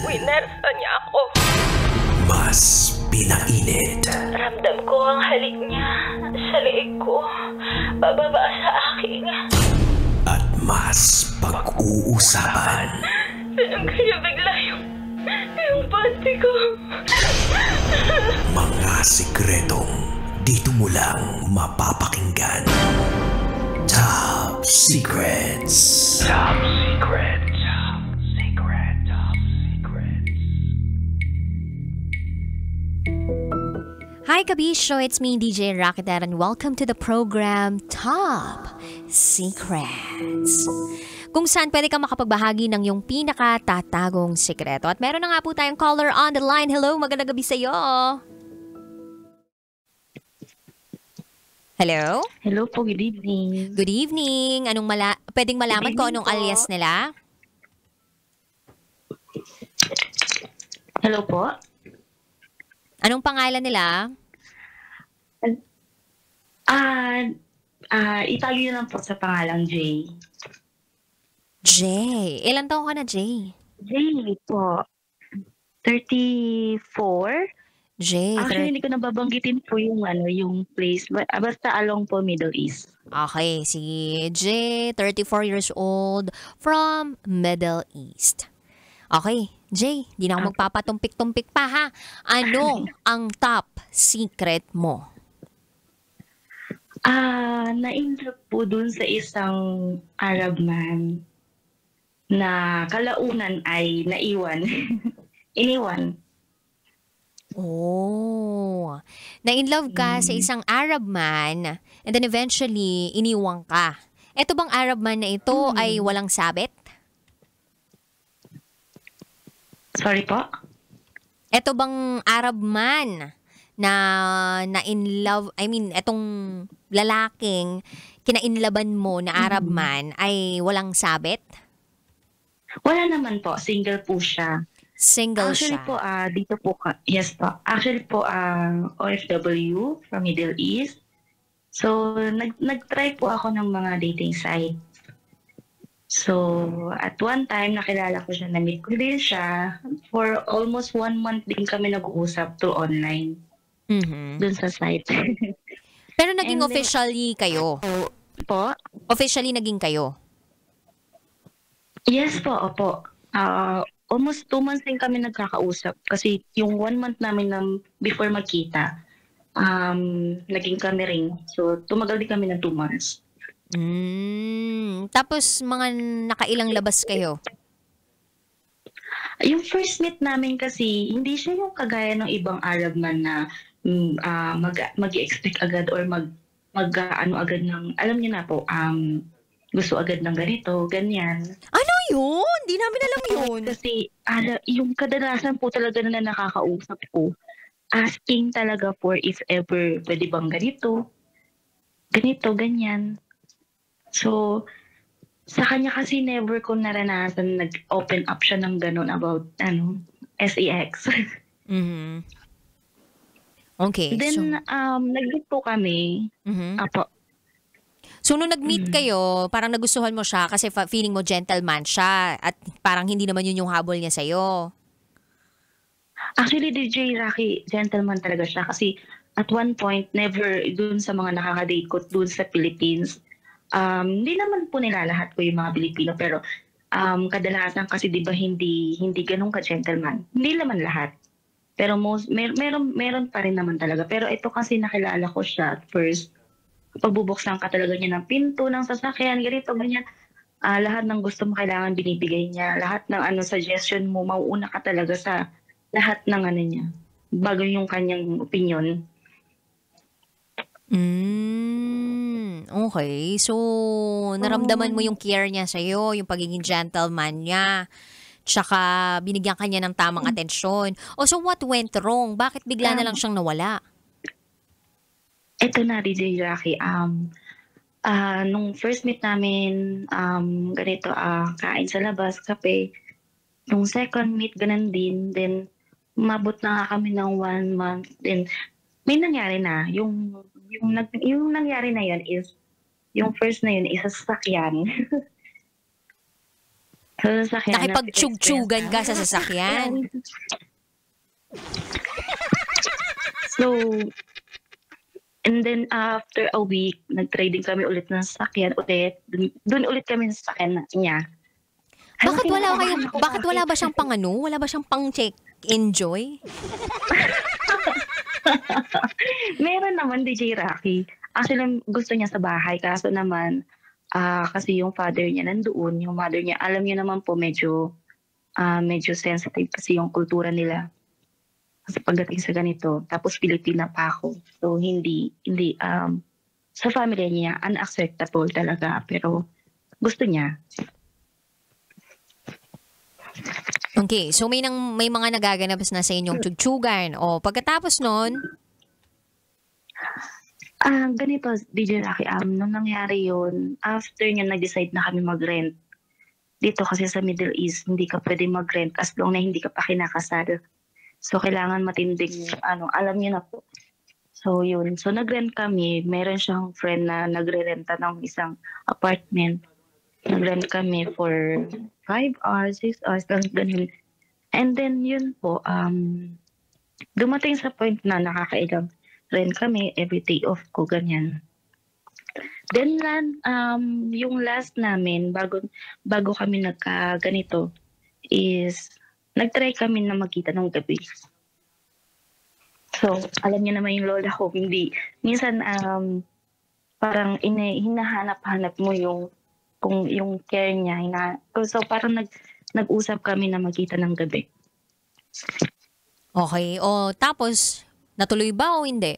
Winersa niya ako. Mas pinainit. Ramdam ko ang halik niya sa leeg ko, bababa sa aking. At mas pag-uusapan. Tinanggal niya bigla yung panty ko. Mga sikretong dito mo lang mapapakinggan. Top Secrets. Top Secret. Top Secret. Top Secret. Hi Kabisyo, it's me DJ Rakitar and welcome to the program Top Secrets, kung saan pwede kang makapagbahagi ng iyong pinakatatagong sikreto. At meron na nga po tayong caller on the line. Hello, magandang gabi sa'yo. Hello? Hello po, good evening. Good evening. Pwedeng malaman ko anong po. alias nila? Hello po. Anong pangalan nila? Italian lang po sa pangalang Jay. Jay. Ilan taon ka na, Jay? Jay po. 34. Jay. Actually, hindi ko nababanggitin po yung place. Basta along po Middle East. Okay, si Jay, 34 years old, from Middle East. Okay, Jay, di na ako magpapatumpik-tumpik pa ha. Ano ang top secret mo? Na-inlove po dun sa isang Arab man na kalaunan ay naiwan. Iniwan. Oh, na-inlove ka sa isang Arab man and then eventually iniwang ka. Ito bang Arab man na ito ay walang sabit? Sorry po? Ito bang Arab man na in love, etong lalaking kinainlaban mo na Arab man ay walang sabit? Wala naman po. Single po siya. Single Actually siya? po, dito po, yes po. Actually po, OFW from Middle East. So, nag-try po ako ng mga dating site. So, at one time, nakilala ko siya, na-meet ko din siya. For almost 1 month din kami nag-uusap through online. Dun sa site. Pero naging And then, officially kayo? Po? Officially naging kayo? Yes po, opo. Almost 2 months din kami nagkakausap. Kasi yung 1 month namin before magkita, naging kami rin. So, tumagal din kami ng 2 months. Tapos mga nakailang labas kayo? Yung first meet namin kasi, hindi siya yung kagaya ng ibang Arab man na mag-expect agad or mag-ano agad ng, alam niyo na po, gusto agad ng ganito, ganyan. Ano yun? Di namin alam yun. Kasi yung kadalasan po talaga na nakakausap ko, asking talaga for if ever pwede bang ganito, ganyan. So, sa kanya kasi never ko naranasan nag-open up siya ng ganun about sex. Okay. Then, nag-meet po kami. Apo. So, nung nag-meet kayo, parang nagustuhan mo siya kasi feeling mo gentleman siya at parang hindi naman yun yung habol niya sa'yo. Actually, DJ Rocky, gentleman talaga siya kasi at one point, never dun sa mga nakaka-date ko dun sa Philippines, hindi naman po nila lahat ko yung mga Pilipino pero kadalasan kasi di ba hindi ganun ka-gentleman. Hindi naman lahat. Pero meron pa rin naman talaga. Pero ito kasi nakilala ko siya at first, pagbubuksan ka talaga niya ng pinto, ng sasakyan, ganito, ganyan. Lahat ng gusto mo kailangan binibigay niya. Lahat ng suggestion mo, mauuna ka talaga sa lahat ng niya. Bago yung kanyang opinion. Okay. So, naramdaman mo yung care niya sa'yo, yung pagiging gentleman niya. Tsaka, binigyan ka niya ng tamang atensyon. So what went wrong? Bakit bigla na lang siyang nawala? Ito na, DJ Jackie. Nung first meet namin, ganito, kain sa labas, kape. Nung second meet, ganun din. Then, umabot na nga kami ng 1 month. Then, may nangyari na. Yung nangyari na yun is, yung first na yun is sasakyan. Sa sasakyan. Nakipagtsyug-tsyugan ka sa sasakyan. So, and then after a week, nag-trading kami ulit ng sasakyan ulit. Doon ulit kami sa sasakyan niya. Bakit wala ba siyang pang-ano? Wala ba siyang pang-check enjoy? Meron naman, DJ Rocky. Actually, gusto niya sa bahay. Kaso naman, kasi yung father niya nandoon, yung mother niya, alam niyo naman po, medyo sensitive kasi yung kultura nila. Kasi pagdating sa ganito, tapos Pilipina pa ako. So, hindi, sa family niya, unacceptable talaga. Pero, gusto niya. Okay, so may mga nagaganap na sa inyong tsugan. O pagkatapos nun, ganito, DJ Rocky, nung nangyari yun, after niya nag-decide na kami mag-rent, dito kasi sa Middle East, hindi ka pwede mag-rent as long na hindi ka pa kinakasal. So, kailangan matinding, alam niyo na po. So, yun. So, nag-rent kami. Meron siyang friend na nagre-renta ng isang apartment. Nag-rent kami for 5 hours, 6 hours, ganun. And then, yun po, dumating sa point na nakakailang rent kami, every day off ko, ganyan. Then, yung last namin, bago kami nagka-ganito, is nag-try kami na magkita ng gabi. So, alam niyo naman yung lola ko, hindi. Minsan, parang hinahanap-hanap mo yung care niya. So, parang nag-usap kami na magkita ng gabi. okay. O tapos, natuloy ba o hindi?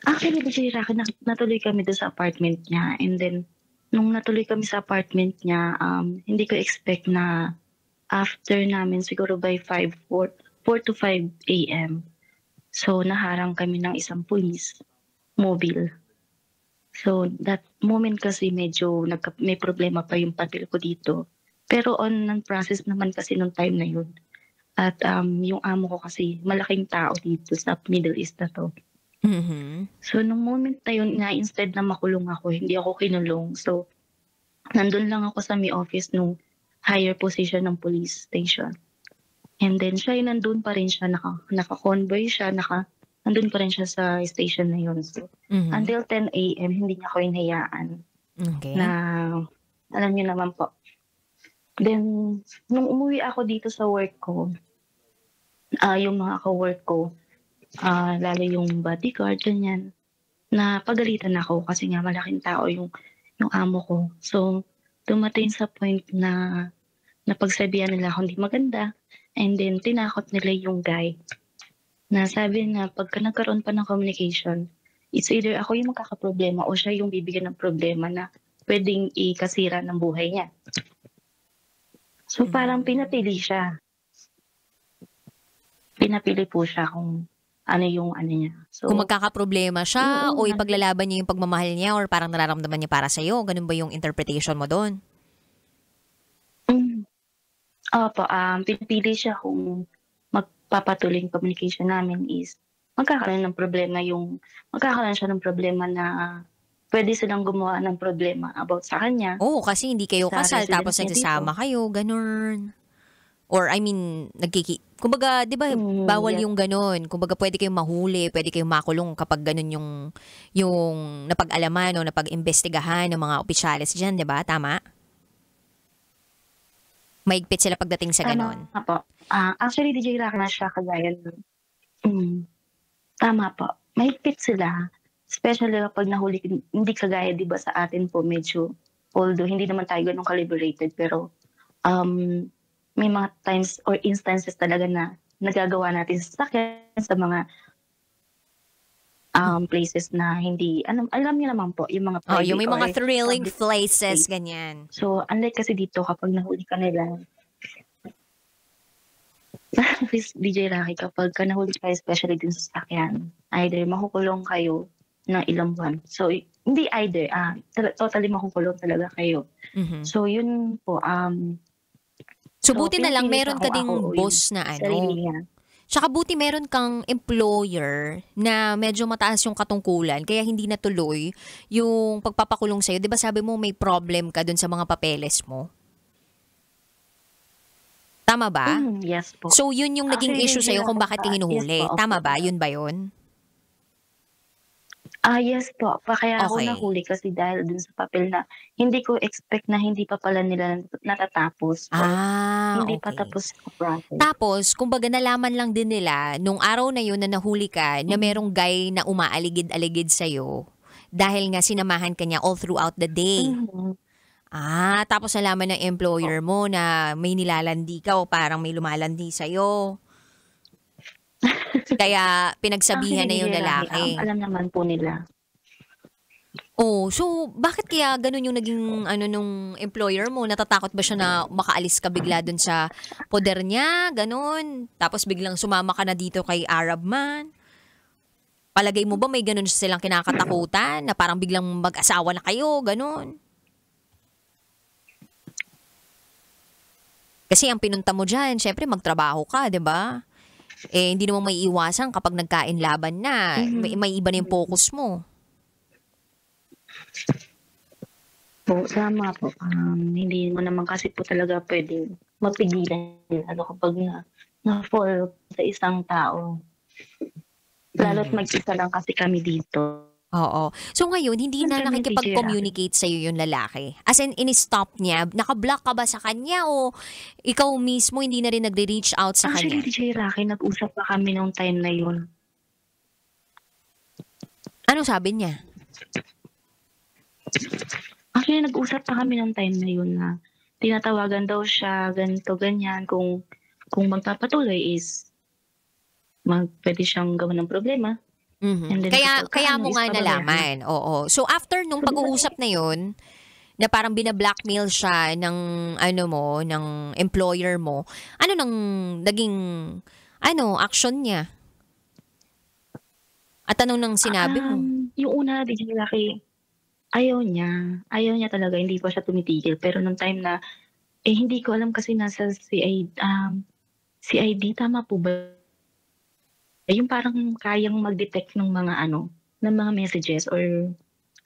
Actually, DJ Rocky, natuloy kami doon sa apartment niya. And then, nung natuloy kami sa apartment niya, hindi ko expect na after namin, siguro by 4 to 5 a.m. So, naharang kami ng isang police mobile. So, that moment kasi medyo may problema pa yung papel ko dito. Pero on process naman kasi nung time na yun. At yung amo ko kasi malaking tao dito sa Middle East na to. Mm-hmm. So, nung moment na yun nga, instead na makulong ako, hindi ako kinulong. So, nandun lang ako sa may office nung higher position ng police station. And then, siya yung nandun pa rin siya, naka-convoy siya, nandun pa rin siya sa station na yun. So, until 10 a.m., hindi niya ako hinayaan. Okay. Na, alam niyo naman po. Then, nung umuwi ako dito sa work ko, yung mga ka-work ko, lalo yung bodyguard, ganyan, na pagalitan ako kasi nga malaking tao yung amo ko. So, dumating sa point na napagsabihan nila ako hindi maganda. And then, tinakot nila yung guy. Na sabi na pagka nagkaroon pa ng communication, it's either ako yung magkakaproblema o siya yung bibigyan ng problema na pwedeng ikasira ng buhay niya. So, parang pinapili siya. Pinapili po siya kung ano yung ano niya. So, Kung magkakaproblema siya o ipaglalaban niya yung pagmamahal niya or parang nararamdaman niya para sa'yo, ganun ba yung interpretation mo doon? Opo, pinipili siya kung magpapatuloy yung communication namin is magkakaroon siya ng problema na pwede silang gumawa ng problema about sa kanya. Oo, kasi hindi kayo Sa kasal tapos residence nagsasama kayo, ganun. Or I mean, kumbaga, di ba, bawal yung ganun. Kumbaga, pwede kayong mahuli, pwede kayong makulong kapag ganun yung napag-alaman o napag-imbestigahan ng mga opisyalis dyan, di ba? Tama? Maigpit sila pagdating sa ganun. Tama po. Actually, DJ Rock na siya kagaya nun. Tama po. Mahigpit sila. Especially kapag nahuli, hindi kagaya, di ba, sa atin po medyo, although hindi naman tayo ganun calibrated, pero may mga times or instances talaga na nagagawa natin sa sakyan, sa mga places na hindi, alam niyo naman po, yung mga private yung may mga thrilling public places, place. ganyan. So, unlike kasi dito, kapag nahuli ka nila, DJ Rocky, kapag ka nahuli kayo, especially din sa sakyan, either makukulong kayo ng ilang buwan. So, hindi either, totally makukulong talaga kayo. Mhm. So, yun po, So, buti na lang pinipili meron ko ka ding ako, boss na sarili niya. Tsaka buti meron kang employer na medyo mataas yung katungkulan kaya hindi natuloy yung pagpapakulong sa'yo. Di ba sabi mo may problem ka dun sa mga papeles mo? Tama ba? Yes po. So, yun yung naging Actually, issue sa'yo kung bakit ka hinuhuli. yes po, Tama opo. ba? Yun ba yun? Yes po. Kaya ako Okay. nahuli kasi dahil dun sa papel na hindi ko expect na hindi pa pala nila natatapos or hindi pa Okay. tapos yung process. Tapos, kumbaga nalaman lang din nila nung araw na yun na nahuli ka na merong guy na umaaligid-aligid sa'yo dahil nga sinamahan ka niya all throughout the day. Mhm. Tapos nalaman ng employer mo na may nilalandi ka o parang may lumalandi sa'yo. Kaya pinagsabihan na yung Actually, lalaki. alam naman po nila. Oh, so bakit kaya ganun yung naging nung employer mo? Natatakot ba siya na makaalis ka bigla dun sa poder niya? Ganun. Tapos biglang sumama ka na dito kay Arab man? Palagay mo ba may ganun silang kinakatakutan na parang biglang mag-asawa na kayo? Ganun. Kasi ang pinunta mo dyan, syempre magtrabaho ka, di ba? Hindi naman may iwasan kapag nagkain laban na. May iba na yung focus mo. Po, sama po. Hindi mo naman kasi po talaga pwede mapigilan lalo kapag na-fall sa isang tao. Lalo't mag-isa lang kasi kami dito. Oo. So ngayon, hindi na Siyempre, may nakikipag-communicate sa'yo yung lalaki? As in, in-stop niya? Naka-block ka ba sa kanya? O ikaw mismo hindi na rin nagre-reach out sa Actually, kanya? DJ Rocky, nag-usap pa kami nung time na yun. Anong sabi niya? Actually, nag-usap pa kami nung time na yun na tinatawagan daw siya, ganito, ganyan. Kung magpapatuloy is pwede siyang gawa ng problema. And then Kaya mo nga nalaman. Oo. So after nung pag-uusap na yun, na parang bina-blackmail siya ng ng employer mo, ano nang naging action niya? At anong nang sinabi mo? Yung una, DJ Rocky, ayaw niya. Ayaw niya talaga. Hindi pa siya tumitigil. Pero nung time na, hindi ko alam kasi nasa CID, tama po ba? Yung parang kayang mag-detect ng mga ng mga messages or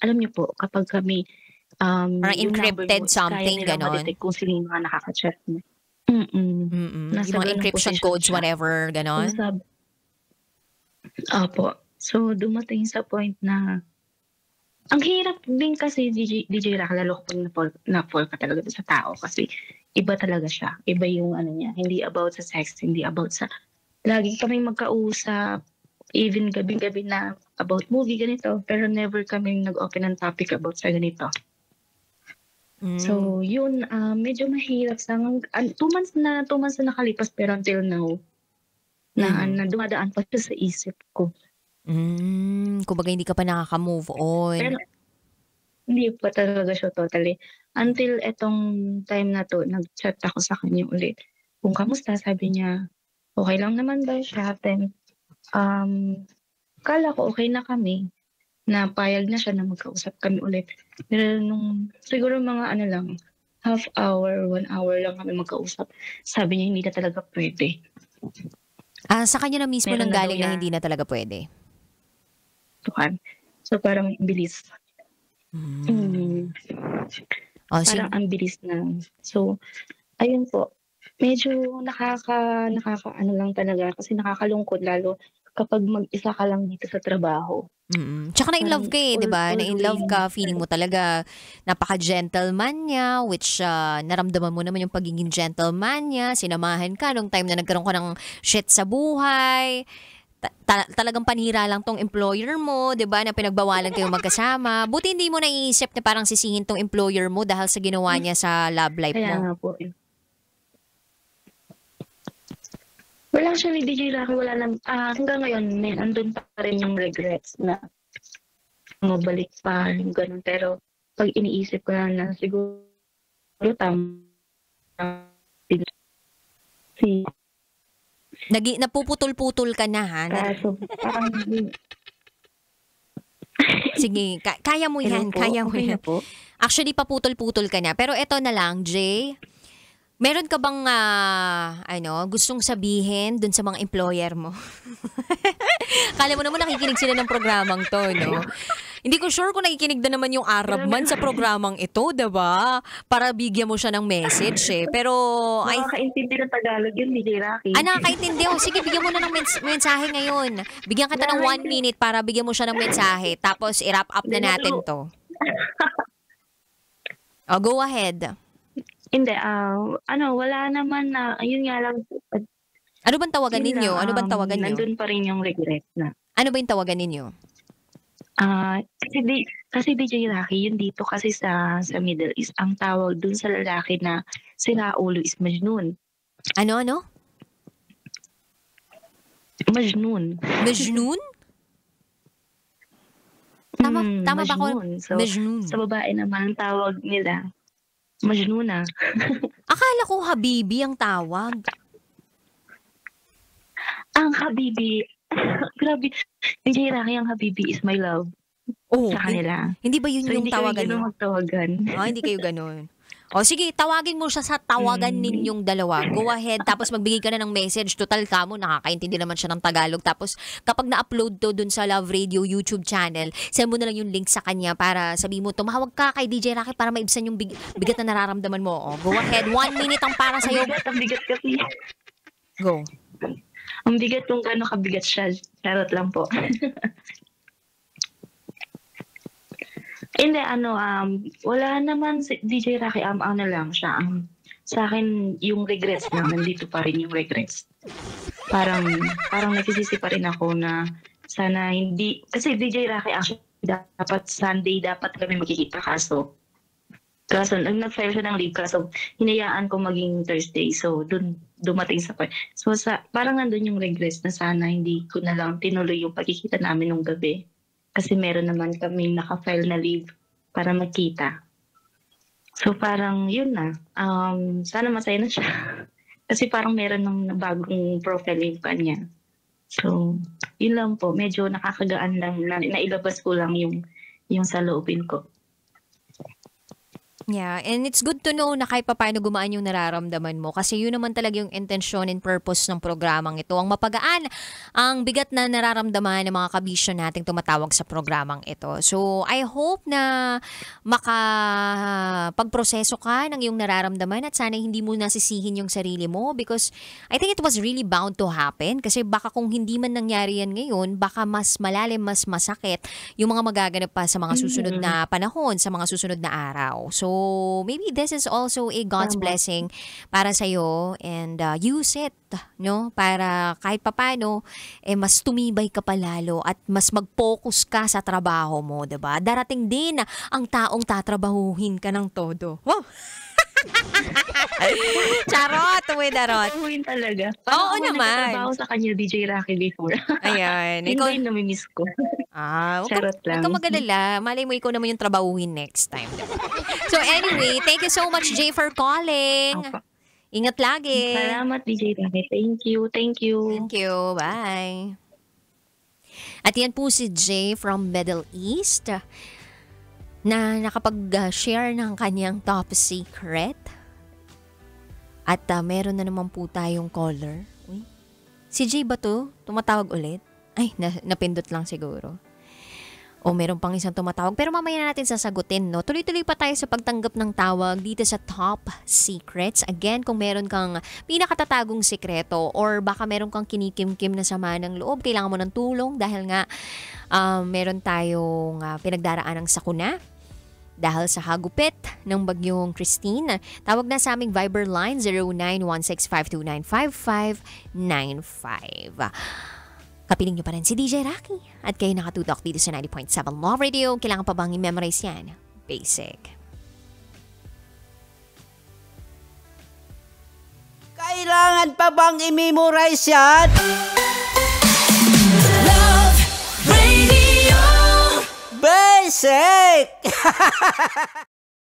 alam niyo po, kapag kami Parang yung encrypted number mo, something, kaya nilang ganon? ma-detect kung sino yung mga nakaka-chat mo. Yung Nasa mga ganung encryption posisyon codes, siya. whatever, ganon? Opo. So, dumating sa point na ang hirap din kasi DJ Rock, lalo kapag na-fall ka talaga sa tao kasi iba talaga siya. Iba yung niya. Hindi about sa sex, hindi about sa lagi kami magkausap, even gabi-gabi na about movie, ganito. Pero never kami nag-open ng topic about sa ganito. So, yun, medyo mahirap. 2 months na nakalipas pero until now, na dumadaan pa siya sa isip ko. Kumbaga hindi ka pa nakaka-move on. Pero hindi pa talaga siya totally. Until etong time na to, nag-chat ako sa kanya ulit. Kung kamusta, sabi niya, okay lang naman ba siya? Then, kala ko okay na kami. Na payag na siya na magkausap kami ulit. Pero nung siguro mga lang, half hour, 1 hour lang kami magkausap. Sabi niya hindi na talaga pwede. Sa kanya na mismo Meron nang na galing daw na yan. hindi na talaga pwede. Tukan. So parang bilis. Parang ang bilis na. So, ayun po. Medyo nakaka lang talaga kasi nakakalungkot lalo kapag mag-isa ka lang dito sa trabaho. Tsaka na-in-love ka di ba? Na-in-love ka, feeling mo talaga napaka-gentleman niya, which naramdaman mo naman yung pagiging gentleman niya, sinamahan ka nung time na nagkaroon ka ng shit sa buhay. Talagang panira lang tong employer mo, di ba, na pinagbawalan kayong magkasama. Buti hindi mo naiisip na parang sisihin tong employer mo dahil sa ginawa niya sa love life Kaya mo. nga po. Wala actually, DJ Rocky, wala na. Hanggang ngayon, andun pa rin yung regrets na mabalik pa, yung ganun. Pero pag iniisip ko na siguro tama. Napuputol-putol ka na, ha? Kaso, parang, Sige, kaya mo yan, po, kaya mo okay yan. na po. Actually, paputol-putol ka na. Pero eto na lang, Jay. Meron ka bang gustong sabihin dun sa mga employer mo? Kala mo naman nakikinig sila ng programang to, no? Hindi ko sure kung nakikinig na naman yung Arab man sa programang ito, diba? Para bigyan mo siya ng message eh. Pero, Nakakaintindi ng Tagalog yun, DJ Rocky. nakakaintindi. Sige, bigyan mo na ng mensahe ngayon. Bigyan kita ng 1 minute para bigyan mo siya ng mensahe. Tapos, i-wrap up na natin to. Go ahead. Hindi, wala naman na, ayun nga lang. Ano bang tawagan ninyo? Nandun pa rin yung regret na. Ano ba yung tawagan ninyo? Kasi DJ Rocky, yun dito kasi sa Middle East, ang tawag dun sa lalaki na sila ulo is Majnun. Ano? Majnun. Majnun? Tama ba ako? So, Majnun. sa babae naman, ang tawag nila, Majnuna. Akala ko Habibi ang tawag. Ang Habibi, grabe, DJ Rocky, ang Habibi is my love. Oh, sa kanila. Hindi ba yun So, yung tawagan hindi kayo magtawagan. Hindi kayo ganun. O sige, tawagin mo siya sa tawagan ninyong dalawa. Go ahead, tapos magbigay ka na ng message. Total ka mo, nakakaintindi naman siya ng Tagalog. Tapos kapag na-upload to dun sa Love Radio YouTube channel, send mo na lang yung link sa kanya para sabihin mo, tumawag ka kay DJ Rocky para maibsan yung bigat na nararamdaman mo. Go ahead, 1 minute ang para sa'yo. Ang bigat kasi. Go. Ang bigat kung gaano kabigat siya. Charot lang po. Hindi, wala naman si DJ Rocky, ano lang siya. Sa akin, yung regrets na, nandito pa rin yung regrets. Parang nagsisisi pa rin ako na sana hindi, kasi DJ Rocky actually dapat Sunday, dapat kami magkikita kaso nag-file siya ng leave kaso hinayaan ko maging Thursday. So, dumating sa point. So, parang nandun yung regrets na sana hindi ko na lang tinuloy yung pagkikita namin nung gabi. Kasi meron naman kami naka-file na leave para magkita. So parang yun na. Sana masaya na siya. Kasi parang meron ng bagong profile yung kanya. So yun lang po. Medyo nakakagaan lang. Nailabas ko lang yung saloobin ko. Yeah, and it's good to know na kahit paano gumaan yung nararamdaman mo kasi yun naman talaga yung intention and purpose ng programang ito. Ang mapagaan ang bigat na nararamdaman ng mga kabisyo nating tumatawag sa programang ito. So, I hope na makapagproseso ka ng iyong nararamdaman at sana hindi mo nasisihin yung sarili mo because I think it was really bound to happen kasi baka kung hindi man nangyari yan ngayon, baka mas malalim, mas masakit yung mga magaganap pa sa mga susunod na panahon, sa mga susunod na araw. So, maybe this is also a God's blessing para sa'yo and use it, no? Para kahit papano, mas tumibay ka palalo at mas mag-focus ka sa trabaho mo, diba? Darating din ang taong tatrabahuhin ka ng todo. Wow! Charot, darot. Trabahuin talaga. Oo naman. Nagtatrabaho sa kanya DJ Rocky before. Ayan. Hindi yung namimiss ko. Charot lang. Huwag ka mag-alala. Malay mo ikaw naman yung trabahuhin next time. So anyway, thank you so much, Jay, for calling. Ingat lagi. Salamat, DJ Rocky. Thank you. Thank you. Bye. At yan po si Jay from Middle East na nakapag-share ng kanyang top secret. At meron na naman po tayong caller. Uy, si Jay ba to? Tumatawag ulit? Ay, napindot lang siguro. O meron pang isang tumatawag. Pero mamaya na natin sasagutin, no? Tuloy-tuloy pa tayo sa pagtanggap ng tawag dito sa Top Secrets. Again, kung meron kang pinakatatagong sikreto or baka meron kang kinikim-kim na sama ng loob, kailangan mo ng tulong dahil nga meron tayong pinagdaraan ng sakuna dahil sa hagupit ng bagyong Christine. Tawag na sa aming Viber line 0916-529-5595. Kapiling nyo pa rin si DJ Rocky at kayo nakatutok dito sa 90.7 Love Radio. Kailangan pa bang i-memorize yan? Basic. Kailangan pa bang i-memorize yan? Love Radio. Basic!